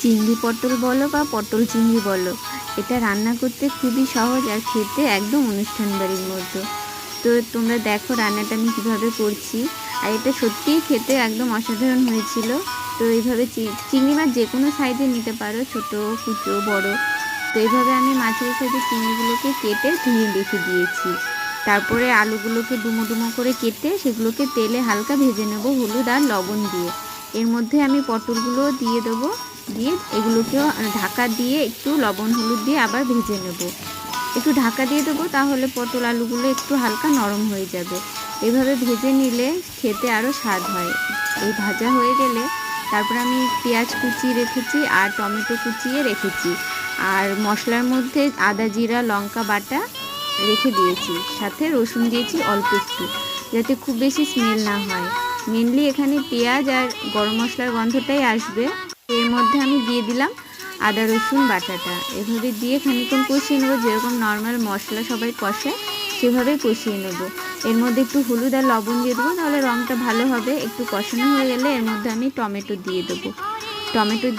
চিংড়ি পটল বলো বা পটল চিংড়ি বলো, এটা রান্না করতে খুবই সহজ আর খেতে একদম অনুষ্ঠান বাড়ির মতো। তো তোমরা দেখো রান্নাটা আমি কীভাবে করছি, আর এটা সত্যিই খেতে একদম অসাধারণ হয়েছিল। তো এইভাবে চিংড়ি মাছ যে কোনো সাইজে নিতে পারো, ছোটো কুচো বড়। তো এইভাবে আমি মাছের সাথে চিংড়িগুলোকে কেটে ধুয়ে রেখে দিয়েছি। তারপরে আলুগুলোকে ডুমো ডুমো করে কেটে সেগুলোকে তেলে হালকা ভেজে নেব হলুদ আর লবণ দিয়ে। এর মধ্যে আমি পটলগুলো দিয়ে দেবো, দিয়ে এগুলোকেও ঢাকা দিয়ে একটু লবণ হলুদ দিয়ে আবার ভেজে নেব। একটু ঢাকা দিয়ে দেবো, তাহলে পটল আলুগুলো একটু হালকা নরম হয়ে যাবে। এভাবে ভেজে নিলে খেতে আরও স্বাদ হয়। এই ভাজা হয়ে গেলে তারপর আমি পেঁয়াজ কুচিয়ে রেখেছি আর টমেটো কুচিয়ে রেখেছি, আর মশলার মধ্যে আদা জিরা লঙ্কা বাটা রেখে দিয়েছি, সাথে রসুন দিয়েছি অল্প একটু, যাতে খুব বেশি স্মেল না হয়। মেনলি এখানে পেঁয়াজ আর গরম মশলার গন্ধটাই আসবে। এর মধ্যে আমি দিয়ে দিলাম আদা রসুন বাটাটা, এভাবে দিয়ে খানিকক্ষণ কষিয়ে নেবো। যেরকম নর্মাল মশলা সবাই কষে সেভাবেই কষিয়ে নেব। এর মধ্যে একটু হলুদ আর লবণ দিয়ে দেবো, তাহলে রঙটা ভালো হবে। একটু কষানো হয়ে গেলে এর মধ্যে আমি টমেটো দিয়ে দেবো। টমেটো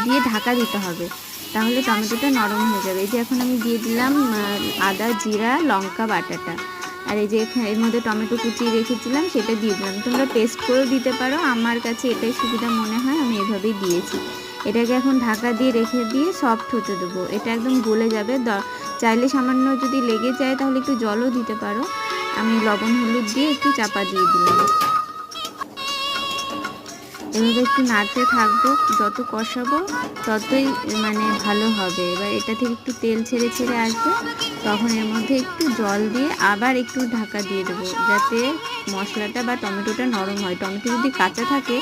দিয়ে ঢাকা দিতে হবে, তাহলে টমেটোটা নরম হয়ে যাবে। এই যে এখন আমি দিয়ে দিলাম আদা জিরা লঙ্কা বাটাটা, আর এই যে এর মধ্যে টমেটো কুচিয়ে রেখেছিলাম সেটা দিয়ে দিলাম। তোমরা পেস্ট করেও দিতে পারো, আমার কাছে এটাই সুবিধা মনে হয়, আমি এভাবেই দিয়েছি। এটাকে এখন ঢাকা দিয়ে রেখে দিয়ে সফট হতে দেবো। এটা একদম গলে যাবে। চাইলে সামান্য যদি লেগে যায় তাহলে একটু জলও দিতে পারো। আমি লবণ হলুদ দিয়ে একটু চাপা দিয়ে দিলাম। এভাবে একটু নাড়তে থাকবো, যত কষাবো ততই ভালো হবে। এবার এটা থেকে একটু তেল ছেড়ে ছেড়ে আসবে, তখন এর মধ্যে একটু জল দিয়ে আবার একটু ঢাকা দিয়ে দেবো, যাতে মশলাটা বা টমেটোটা নরম হয়। টমেটো যদি কাঁচা থাকে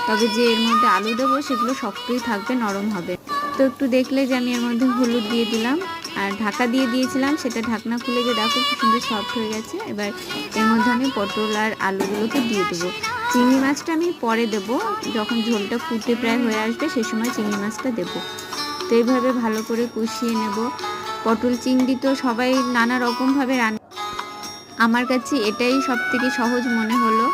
তবে যে এর মধ্যে আলু দেবো সেগুলো শক্তই থাকবে, নরম হবে। তো একটু দেখলে যে আমি এর মধ্যে হলুদ দিয়ে দিলাম আর ঢাকা দিয়ে দিয়েছিলাম, সেটা ঢাকনা খুলে যে দেখো খুব সুন্দর সফট হয়ে গেছে। এবার এর মধ্যে আমি পটল আর আলুগুলোকে দিয়ে দেবো। চিংড়ি মাছটা আমি পরে দেবো, যখন ঝোলটা ফুটে প্রায় হয়ে আসবে সেই সময় চিংড়ি মাছটা দেবো। তো এইভাবে ভালো করে কষিয়ে নেব। পটল চিংড়ি তো সবাই নানা রকমভাবে আমার কাছে এটাই সবথেকে সহজ মনে হলো।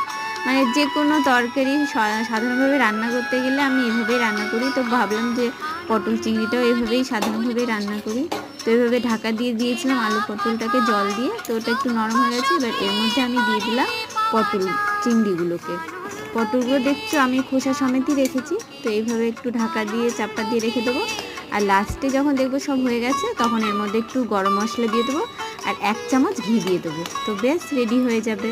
যে কোনো তরকারি সাধারণভাবে রান্না করতে গেলে আমি এভাবেই রান্না করি। তো ভাবলাম যে পটল চিংড়িটাও এভাবেই সাধারণভাবেই রান্না করি। তো এভাবে ঢাকা দিয়ে দিয়েছিলাম আলু পটলটাকে জল দিয়ে, তো ওটা একটু নরম হয়ে গেছে। এবার এর মধ্যে আমি দিয়ে দিলাম পটল চিংড়িগুলোকে। পটলগুলো দেখছো আমি খোসা সমেতই রেখেছি। তো এইভাবে একটু ঢাকা দিয়ে চাপা দিয়ে রেখে দেবো, আর লাস্টে যখন দেখবো সব হয়ে গেছে তখন এর মধ্যে একটু গরম মশলা দিয়ে দেবো আর 1 চামচ ঘি দিয়ে দেবো। তো বেশ রেডি হয়ে যাবে।